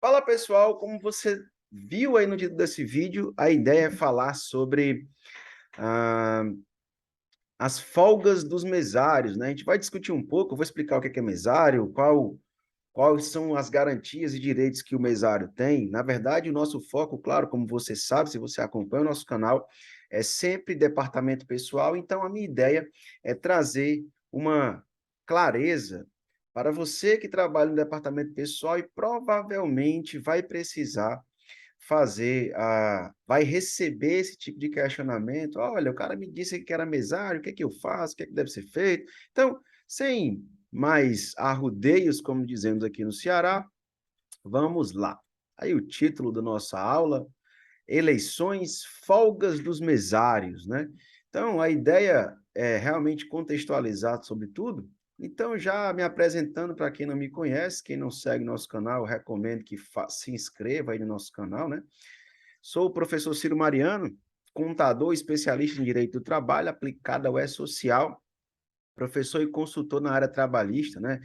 Fala pessoal, como você viu aí no título desse vídeo, a ideia é falar sobre ah, as folgas dos mesários, né? A gente vai discutir um pouco, eu vou explicar o que é mesário, quais são as garantias e direitos que o mesário tem. Na verdade, o nosso foco, claro, como você sabe, se você acompanha o nosso canal, é sempre departamento pessoal, então a minha ideia é trazer uma clareza para você que trabalha no departamento pessoal e provavelmente vai precisar vai receber esse tipo de questionamento. Olha, o cara me disse que era mesário, o que é que eu faço? O que é que deve ser feito? Então, sem mais arrudeios, como dizemos aqui no Ceará, vamos lá. Aí o título da nossa aula: Eleições, folgas dos mesários, né? Então, a ideia é realmente contextualizar sobre tudo. Então, já me apresentando para quem não me conhece, quem não segue nosso canal, eu recomendo que se inscreva aí no nosso canal, né? Sou o professor Ciro Mariano, contador especialista em direito do trabalho aplicado ao E-Social, professor e consultor na área trabalhista, né?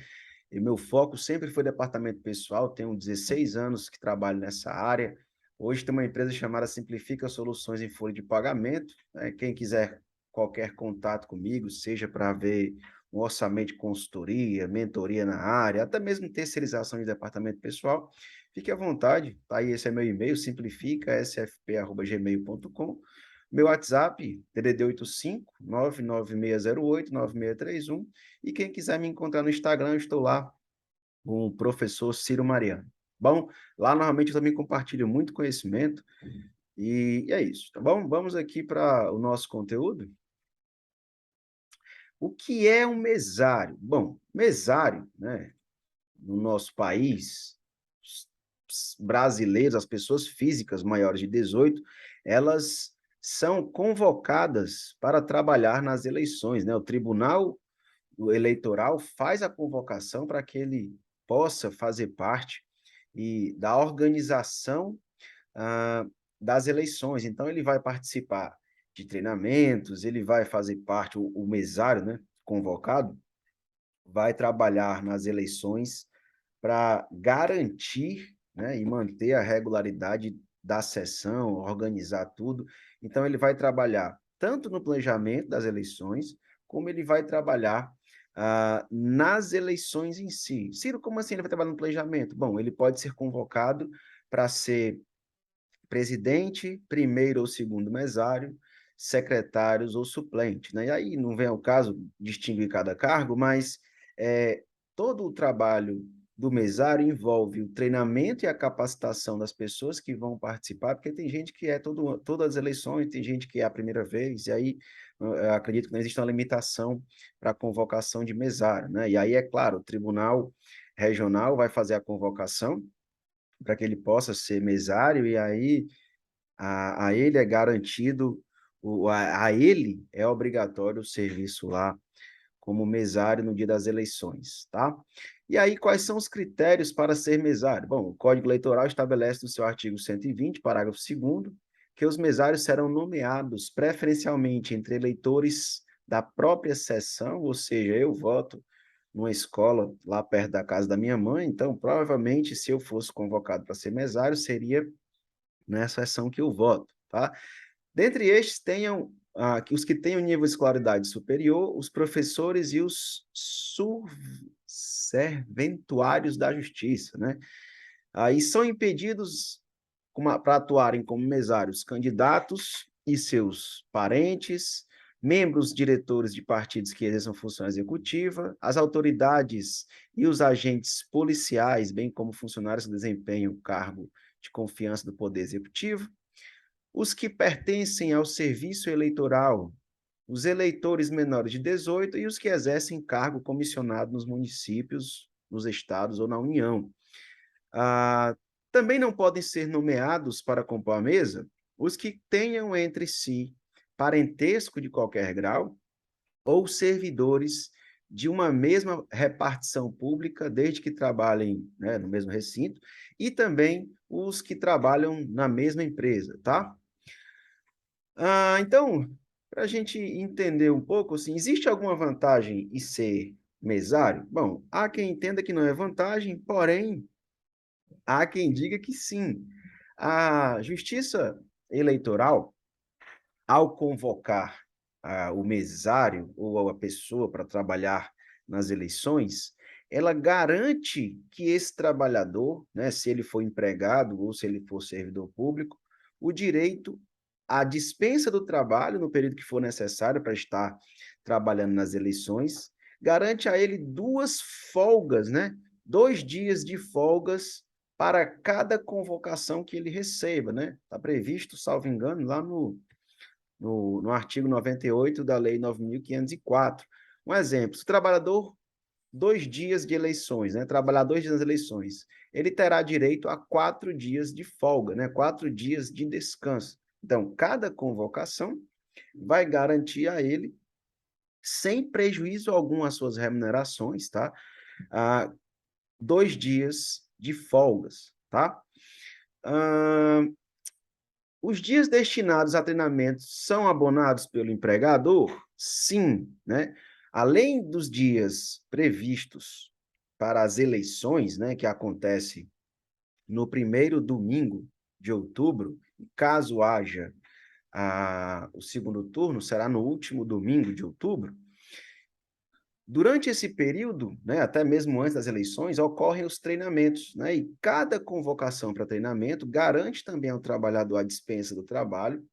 E meu foco sempre foi departamento pessoal, tenho 16 anos que trabalho nessa área. Hoje tem uma empresa chamada Simplifica Soluções em Folha de Pagamento, né? Quem quiser qualquer contato comigo, seja para ver um orçamento de consultoria, mentoria na área, até mesmo terceirização de departamento pessoal, fique à vontade, tá aí, esse é meu e-mail, simplifica.sfp@gmail.com. Meu WhatsApp, DDD 85 99608 9631. E quem quiser me encontrar no Instagram, eu estou lá, com o professor Ciro Mariano. Bom, lá normalmente eu também compartilho muito conhecimento e é isso, tá bom? Vamos aqui para o nosso conteúdo. O que é um mesário? Bom, mesário, né, no nosso país, brasileiros, as pessoas físicas maiores de 18, elas são convocadas para trabalhar nas eleições, né? O Tribunal Eleitoral faz a convocação para que ele possa fazer parte da organização ah, das eleições. Então, ele vai participar de treinamentos, ele vai fazer parte, o mesário, né, convocado, vai trabalhar nas eleições para garantir, né, e manter a regularidade da sessão, organizar tudo. Então, ele vai trabalhar tanto no planejamento das eleições, como ele vai trabalhar nas eleições em si. Ciro, como assim ele vai trabalhar no planejamento? Bom, ele pode ser convocado para ser presidente, primeiro ou segundo mesário, secretários ou suplente, né? E aí não vem ao caso distinguir cada cargo, mas é, todo o trabalho do mesário envolve o treinamento e a capacitação das pessoas que vão participar, porque tem gente que é todas as eleições, tem gente que é a primeira vez, e aí eu acredito que não existe uma limitação para a convocação de mesário, né? E aí, é claro, o Tribunal Regional vai fazer a convocação para que ele possa ser mesário, e aí a ele é garantido, a ele é obrigatório o serviço lá como mesário no dia das eleições, tá? E aí, quais são os critérios para ser mesário? Bom, o Código Eleitoral estabelece no seu artigo 120, parágrafo 2º, que os mesários serão nomeados preferencialmente entre eleitores da própria seção, ou seja, eu voto numa escola lá perto da casa da minha mãe, então provavelmente se eu fosse convocado para ser mesário, seria nessa seção que eu voto, tá? Dentre estes, os que tenham nível de escolaridade superior, os professores e os serventuários da justiça, né? Aí são impedidos para atuarem como mesários candidatos e seus parentes, membros diretores de partidos que exerçam função executiva, as autoridades e os agentes policiais, bem como funcionários que desempenham cargo de confiança do Poder Executivo, os que pertencem ao serviço eleitoral, os eleitores menores de 18 e os que exercem cargo comissionado nos municípios, nos estados ou na União. Ah, também não podem ser nomeados para compor a mesa os que tenham entre si parentesco de qualquer grau ou servidores de uma mesma repartição pública, desde que trabalhem, né, no mesmo recinto, e também os que trabalham na mesma empresa, tá? Então, para a gente entender um pouco, assim, existe alguma vantagem em ser mesário? Bom, há quem entenda que não é vantagem, porém, Há quem diga que sim. A Justiça Eleitoral, ao convocar o mesário ou a pessoa para trabalhar nas eleições, ela garante que esse trabalhador, né, se ele for empregado ou se ele for servidor público, o direito à dispensa do trabalho no período que for necessário para estar trabalhando nas eleições, garante a ele 2 folgas, né, 2 dias de folgas para cada convocação que ele receba, né? Está previsto, salvo engano, lá no artigo 98 da Lei 9.504. Um exemplo, se o trabalhador, 2 dias de eleições, né, trabalhar 2 dias nas eleições, ele terá direito a 4 dias de folga, né, 4 dias de descanso. Então, cada convocação vai garantir a ele, sem prejuízo algum às suas remunerações, tá? 2 dias de folgas, tá? Os dias destinados a treinamento são abonados pelo empregador? Sim, né? Além dos dias previstos para as eleições, né, que acontece no primeiro domingo de outubro, caso haja o segundo turno, será no último domingo de outubro. Durante esse período, né, até mesmo antes das eleições, ocorrem os treinamentos, né, e cada convocação para treinamento garante também ao trabalhador a dispensa do trabalho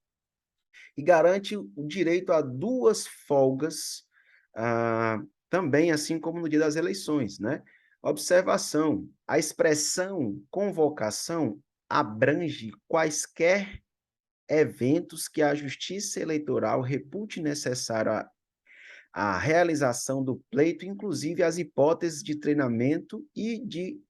e garante o direito a 2 folgas, também, assim como no dia das eleições, né? Observação: a expressão convocação abrange quaisquer eventos que a Justiça Eleitoral repute necessário a realização do pleito, inclusive as hipóteses de treinamento e de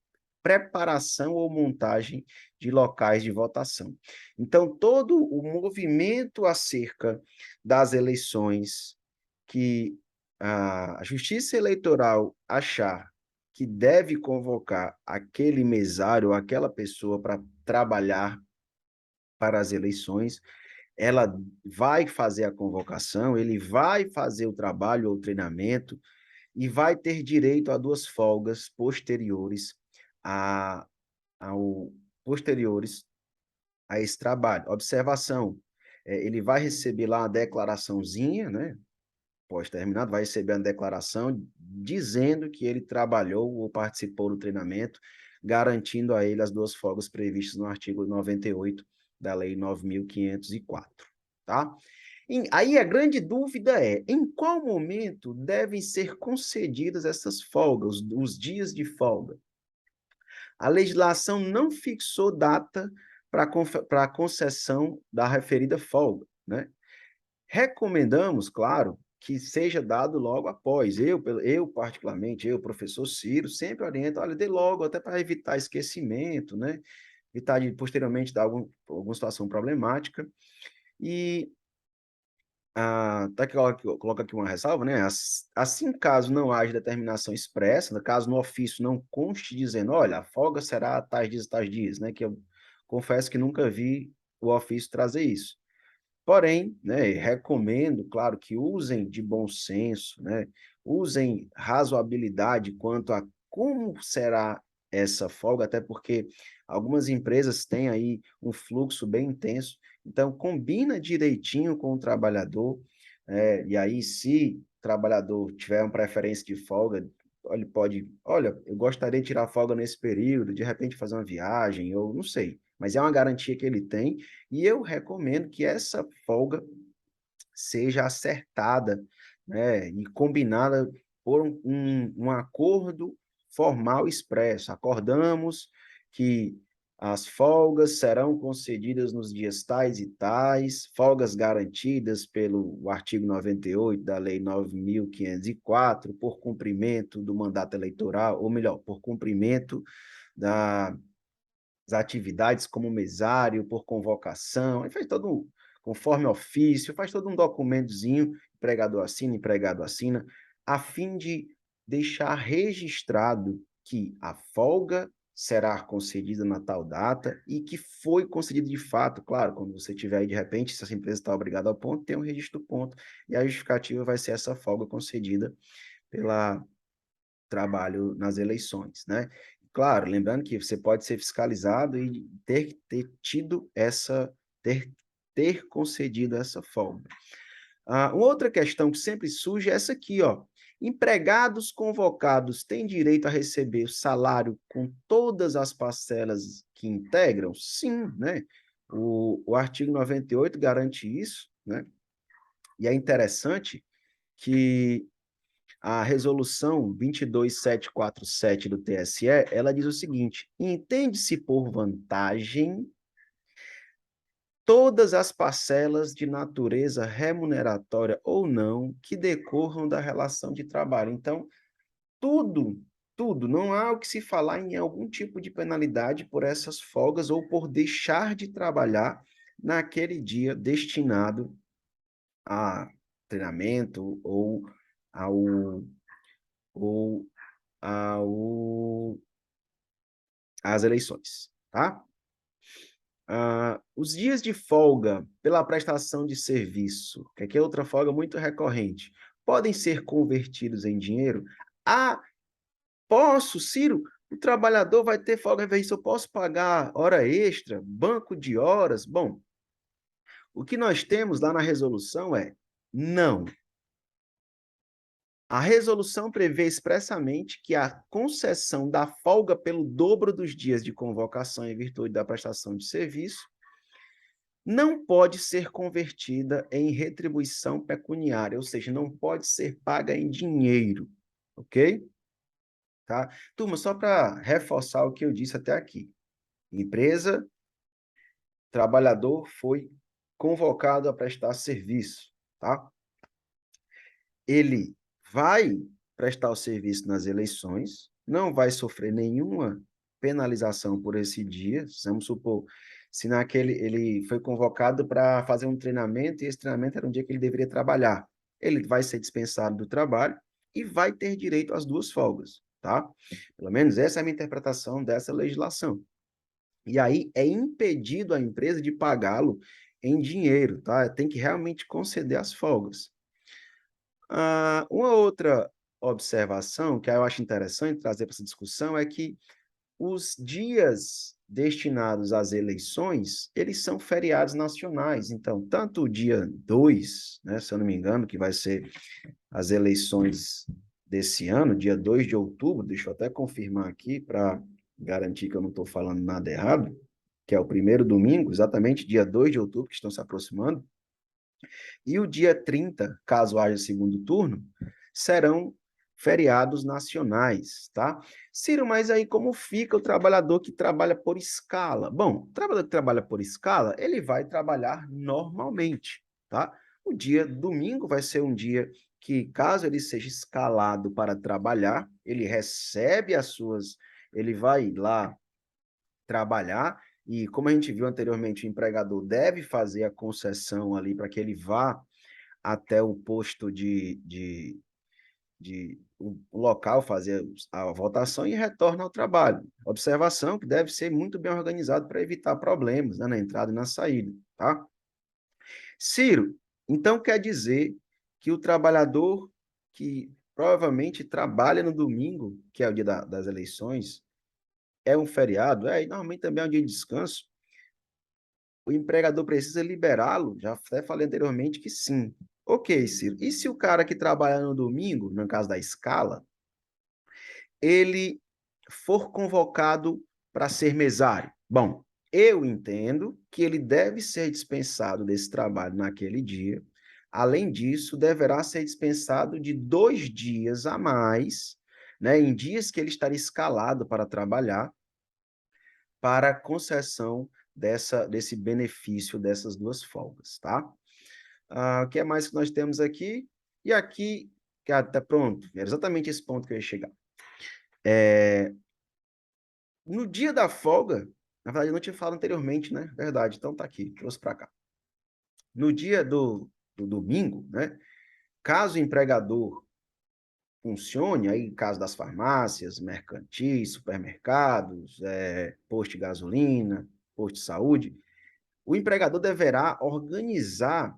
preparação ou montagem de locais de votação. Então, todo o movimento acerca das eleições que a Justiça Eleitoral achar que deve convocar aquele mesário ou aquela pessoa para trabalhar para as eleições, ela vai fazer a convocação, ele vai fazer o trabalho ou o treinamento e vai ter direito a 2 folgas posteriores a ao posteriores a esse trabalho. Observação, ele vai receber lá uma declaraçãozinha, né, pós-terminado, vai receber uma declaração dizendo que ele trabalhou ou participou do treinamento, garantindo a ele as 2 folgas previstas no artigo 98 da Lei 9.504, tá? Aí a grande dúvida é, em qual momento devem ser concedidas essas folgas, os dias de folga? A legislação não fixou data para a concessão da referida folga, né? Recomendamos, claro, que seja dado logo após. Eu particularmente, professor Ciro, sempre oriento, olha, dê logo, até para evitar esquecimento, né? Evitar de posteriormente dar alguma situação problemática. E até que coloca aqui uma ressalva, né? Assim, caso não haja determinação expressa, no caso no ofício não conste dizendo, olha, a folga será tais dias, né? Que eu confesso que nunca vi o ofício trazer isso. Porém, né, recomendo, claro, que usem de bom senso, né? Usem razoabilidade quanto a como será essa folga, até porque algumas empresas têm aí um fluxo bem intenso, então combina direitinho com o trabalhador, e aí se o trabalhador tiver uma preferência de folga, ele pode, olha, eu gostaria de tirar folga nesse período, de repente fazer uma viagem, ou não sei, mas é uma garantia que ele tem, e eu recomendo que essa folga seja acertada, né, e combinada por um acordo formal expresso. Acordamos que as folgas serão concedidas nos dias tais e tais, folgas garantidas pelo artigo 98 da Lei 9.504, por cumprimento do mandato eleitoral, ou melhor, por cumprimento das atividades como mesário, por convocação, ele faz todo conforme ofício, faz todo um documentozinho, empregado assina, a fim de deixar registrado que a folga será concedida na tal data e que foi concedida de fato. Claro, quando você tiver aí, de repente, se essa empresa está obrigada ao ponto, tem um registro do ponto, e a justificativa vai ser essa folga concedida pela trabalho nas eleições, né? claro, lembrando que você pode ser fiscalizado e ter tido essa, ter concedido essa folga. Uma outra questão que sempre surge é essa aqui, ó. Empregados convocados têm direito a receber o salário com todas as parcelas que integram? Sim, né? O artigo 98 garante isso, né? E é interessante que a resolução 22747 do TSE, ela diz o seguinte: entende-se por vantagem todas as parcelas de natureza remuneratória ou não que decorram da relação de trabalho. Então, tudo, tudo, não há o que se falar em algum tipo de penalidade por essas folgas ou por deixar de trabalhar naquele dia destinado a treinamento ao, ou ao, às eleições, tá? Os dias de folga pela prestação de serviço, que aqui é outra folga muito recorrente, podem ser convertidos em dinheiro? Ah, posso, Ciro, o trabalhador vai ter folga, eu posso pagar hora extra, banco de horas? Bom, o que nós temos lá na resolução é não. A resolução prevê expressamente que a concessão da folga pelo dobro dos dias de convocação em virtude da prestação de serviço não pode ser convertida em retribuição pecuniária, ou seja, não pode ser paga em dinheiro, ok? Tá? Turma, só para reforçar o que eu disse até aqui. Empresa, trabalhador foi convocado a prestar serviço, tá? Ele vai prestar o serviço nas eleições, não vai sofrer nenhuma penalização por esse dia. Vamos supor, se naquele ele foi convocado para fazer um treinamento e esse treinamento era um dia que ele deveria trabalhar, ele vai ser dispensado do trabalho e vai ter direito às duas folgas, tá? Pelo menos essa é a minha interpretação dessa legislação. E aí é impedido a empresa de pagá-lo em dinheiro, tá? Tem que realmente conceder as folgas. Uma outra observação que eu acho interessante trazer para essa discussão é que os dias destinados às eleições, eles são feriados nacionais. Então, tanto o dia 2, né, se eu não me engano, que vai ser as eleições desse ano, dia 2 de outubro, deixa eu até confirmar aqui para garantir que eu não estou falando nada errado, que é o primeiro domingo, exatamente dia 2 de outubro, que estão se aproximando. E o dia 30, caso haja segundo turno, serão feriados nacionais, tá? Ciro, mas aí como fica o trabalhador que trabalha por escala? Bom, o trabalhador que trabalha por escala, ele vai trabalhar normalmente, tá? O dia domingo vai ser um dia que, caso ele seja escalado para trabalhar, ele recebe as suas, ele vai lá trabalhar, e como a gente viu anteriormente, o empregador deve fazer a concessão ali para que ele vá até o posto de um local, fazer a votação e retorna ao trabalho. Observação que deve ser muito bem organizado para evitar problemas, né, na entrada e na saída, tá? Ciro, então quer dizer que o trabalhador que provavelmente trabalha no domingo, que é o dia das eleições, é um feriado? É, e normalmente também é um dia de descanso. O empregador precisa liberá-lo? Já até falei anteriormente que sim. Ok, Ciro. E se o cara que trabalha no domingo, no caso da escala, ele for convocado para ser mesário? Bom, eu entendo que ele deve ser dispensado desse trabalho naquele dia. Além disso, deverá ser dispensado de 2 dias a mais, né, em dias que ele estaria escalado para trabalhar, para a concessão desse benefício dessas duas folgas, tá? O que é mais que nós temos aqui? E aqui, que até pronto, era exatamente esse ponto que eu ia chegar. No dia da folga, na verdade eu não tinha falado anteriormente, né? Verdade, então tá aqui, trouxe para cá. No dia do domingo, né? Caso o empregador funcione, aí caso das farmácias, mercantis, supermercados, posto de gasolina, posto de saúde, o empregador deverá organizar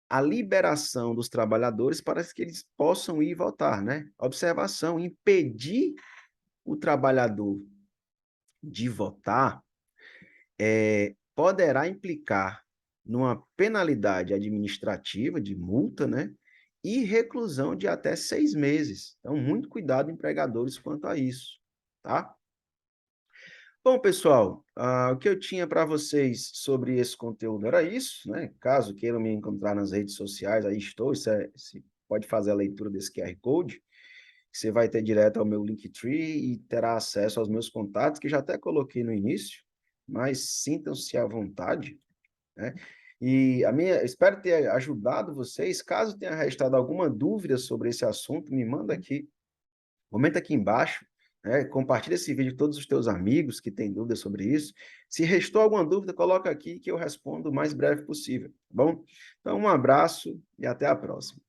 a liberação dos trabalhadores para que eles possam ir votar, né? Observação, impedir o trabalhador de votar, poderá implicar numa penalidade administrativa de multa, né? E reclusão de até 6 meses. Então, muito cuidado, empregadores, quanto a isso, tá? Bom, pessoal, o que eu tinha para vocês sobre esse conteúdo era isso, né? Caso queiram me encontrar nas redes sociais, aí estou, você pode fazer a leitura desse QR Code, você vai ter direto ao meu Linktree e terá acesso aos meus contatos, que já até coloquei no início, mas sintam-se à vontade, né? E espero ter ajudado vocês. Caso tenha restado alguma dúvida sobre esse assunto, me manda aqui, comenta aqui embaixo, né? Compartilha esse vídeo com todos os teus amigos que têm dúvidas sobre isso. Se restou alguma dúvida, coloca aqui que eu respondo o mais breve possível, tá bom? Então, um abraço e até a próxima.